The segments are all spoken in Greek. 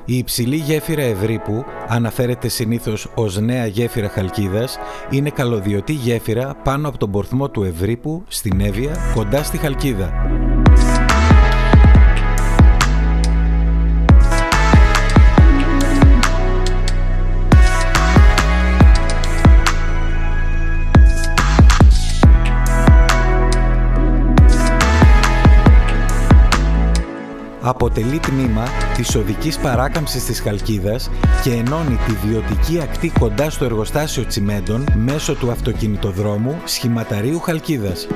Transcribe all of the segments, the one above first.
Η υψηλή γέφυρα Ευρύπου, αναφέρεται συνήθως ως Νέα Γέφυρα Χαλκίδας, είναι καλωδιωτή γέφυρα πάνω από τον πορθμό του Ευρύπου, στην Εύβοια, κοντά στη Χαλκίδα. Αποτελεί τμήμα της οδικής παράκαμψης της Χαλκίδας και ενώνει τη βιωτική ακτή κοντά στο εργοστάσιο τσιμέντων μέσω του αυτοκινητοδρόμου Σχηματαρίου Χαλκίδας.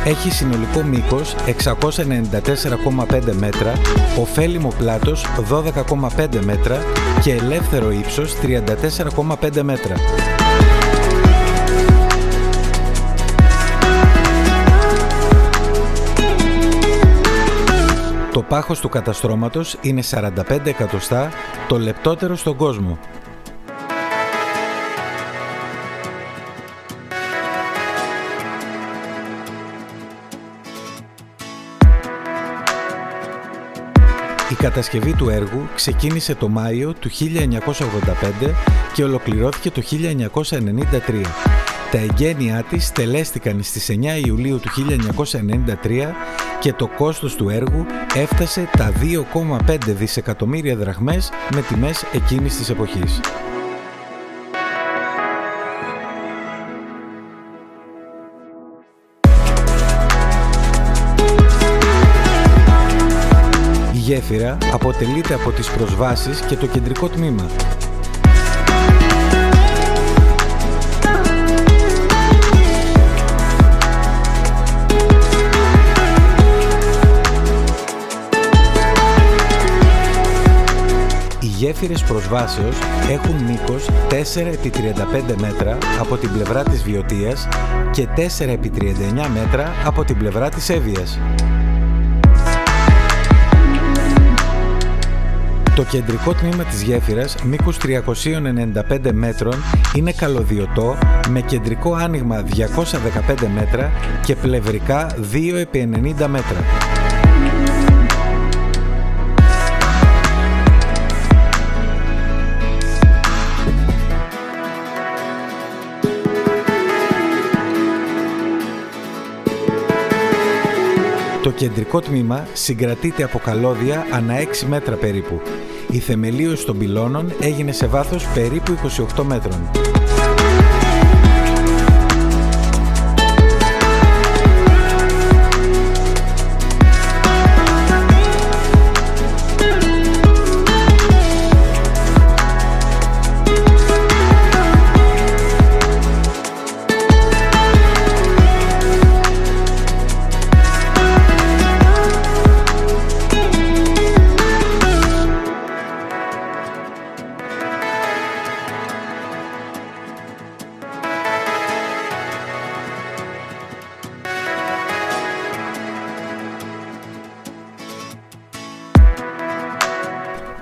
Έχει συνολικό μήκος 694,5 μέτρα, ωφέλιμο πλάτος 12,5 μέτρα και ελεύθερο ύψος 34,5 μέτρα. Το πάχος του καταστρώματος είναι 45 εκατοστά, το λεπτότερο στον κόσμο. Η κατασκευή του έργου ξεκίνησε το Μάιο του 1985 και ολοκληρώθηκε το 1993. Τα εγγένειά της στελέστηκαν στις 9 Ιουλίου του 1993 και το κόστος του έργου έφτασε τα 2,5 δισεκατομμύρια δραχμές με τιμές εκείνης της εποχής. Η γέφυρα αποτελείται από τις προσβάσεις και το κεντρικό τμήμα. Οι γέφυρες προσβάσεως έχουν μήκος 4x35 μέτρα από την πλευρά της Βιωτίας και 4x39 μέτρα από την πλευρά της Εύβοιας. Το κεντρικό τμήμα της γέφυρας, μήκους 395 μέτρων, είναι καλωδιωτό με κεντρικό άνοιγμα 215 μέτρα και πλευρικά 2x90 μέτρα. Το κεντρικό τμήμα συγκρατείται από καλώδια ανά 6 μέτρα περίπου. Η θεμελίωση των πυλώνων έγινε σε βάθος περίπου 28 μέτρων.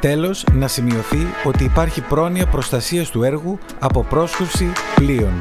Τέλος, να σημειωθεί ότι υπάρχει πρόνοια προστασίας του έργου από πρόσκρουση πλοίων.